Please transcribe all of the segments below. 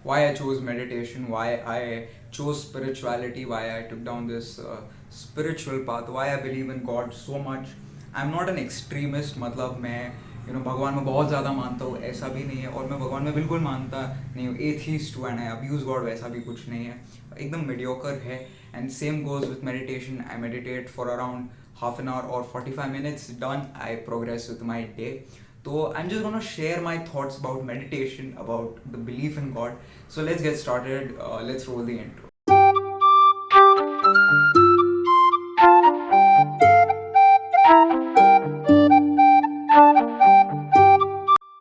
why I chose meditation, why I chose spirituality, why I took down this spiritual path, why I believe in God so much. I'm not an extremist, मतलब मैं भगवान में बहुत ज़्यादा मानता हूँ ऐसा भी नहीं है, और मैं भगवान में बिल्कुल मानता नहीं हूँ, एथीस्ट हूँ एंड आई अब्यूज़ गॉड, वैसा भी कुछ नहीं है, एकदम मीडियोकर है. And same goes with meditation. I meditate for around half an hour or 45 minutes. Done, I progress with my day. So I'm just gonna share my thoughts about meditation, about the belief in God. So let's get started. Let's roll the intro.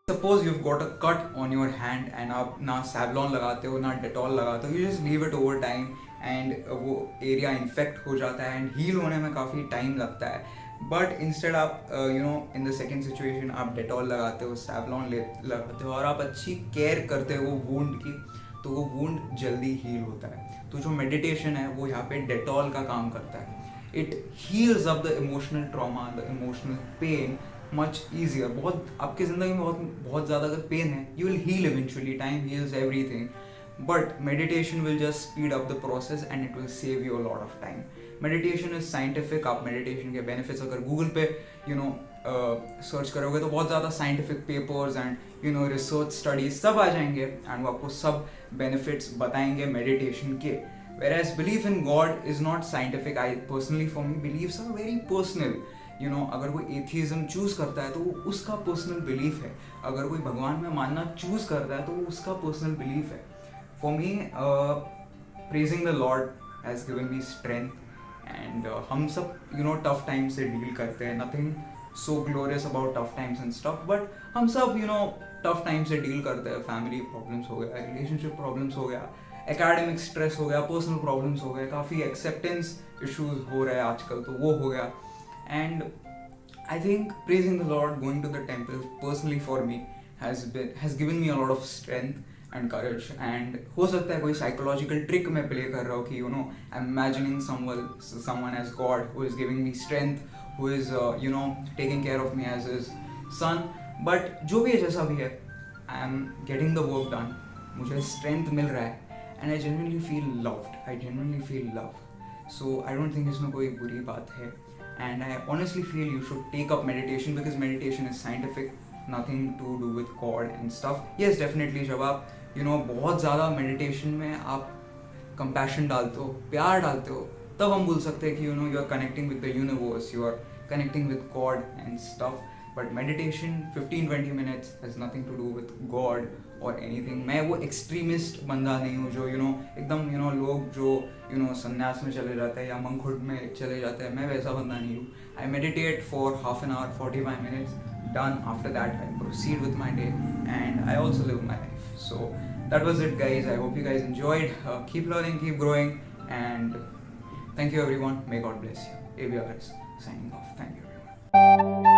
Suppose you've got a cut on your hand and आप ना Savlon लगाते हो ना Dettol लगाते हो, you just leave it over time and वो area infect हो जाता है एंड हील होने में काफ़ी टाइम लगता है. बट इंस्टेड आप इन द सेकेंड सिचुएशन आप डेटॉल लगाते हो, सैवलॉन लगाते हो और आप अच्छी केयर करते हो वो वुंड की, तो वो वुंड जल्दी हील होता है. तो जो मेडिटेशन है वो यहाँ पे डेटॉल का काम करता है. It heals up the emotional trauma, the emotional pain much easier. बहुत आपकी ज़िंदगी में बहुत ज़्यादा अगर पेन है, you will heal eventually, time heals everything. But meditation will just speed up the process and it will save you a lot of time. Meditation is scientific. आप meditation के बेनिफिट्स अगर गूगल पे search करोगे तो बहुत ज़्यादा scientific papers and research studies सब आ जाएंगे एंड वो आपको सब बेनिफिट्स बताएंगे मेडिटेशन के. Whereas belief in God is not scientific. I personally, for me, beliefs are very personal. अगर कोई एथिज्म चूज करता है तो वो उसका पर्सनल बिलीफ है. अगर कोई भगवान में मानना चूज करता है तो वो उसका पर्सनल बिलीफ है. For me, praising the Lord has given me strength. And हम सब टफ टाइम से डील करते हैं. Nothing so glorious about tough times and stuff, but हम सब टफ टाइम से डील करते हैं. फैमिली प्रॉब्लम्स हो गया, रिलेशनशिप प्रॉब्लम्स हो गया, एकेडमिक स्ट्रेस हो गया, पर्सनल प्रॉब्लम्स हो गए, काफ़ी एक्सेप्टेंस इश्यूज हो रहे हैं आजकल, तो वो हो गया. And I think praising the lord, going to the temple, personally for me has given me a lot of strength and courage. And हो सकता है कोई साइकोलॉजिकल ट्रिक मैं प्ले कर रहा हूँ कि I am imagining someone as God who is giving me strength, who is taking care of me as his son. But जो भी है, जैसा भी है, I am getting the work done. मुझे स्ट्रेंथ मिल रहा है and I genuinely feel loved. I genuinely feel love. So I don't think इसमें कोई बुरी बात है. And I honestly feel you should take up meditation because meditation is scientific, nothing to do with God and stuff. Yes, definitely जब आप बहुत ज़्यादा meditation में आप compassion डालते हो, प्यार डालते हो, तब हम बोल सकते हैं कि you are connecting with the universe, you are connecting with God and stuff. But meditation 15-20 minutes has nothing to do with God और एनीथिंग. मैं वो एक्सट्रीमिस्ट बंदा नहीं हूँ जो एकदम लोग जो संन्यास में चले जाते हैं या मंगखुट में चले जाते हैं. मैं वैसा बंदा नहीं हूँ. I meditate for half an hour, 45 minutes. Done. After that I proceed with my day and I also live my life. So that was it, guys. I hope you guys enjoyed. Keep learning, keep growing, and thank you everyone. May God bless you. ABR is signing off. Thank you everyone.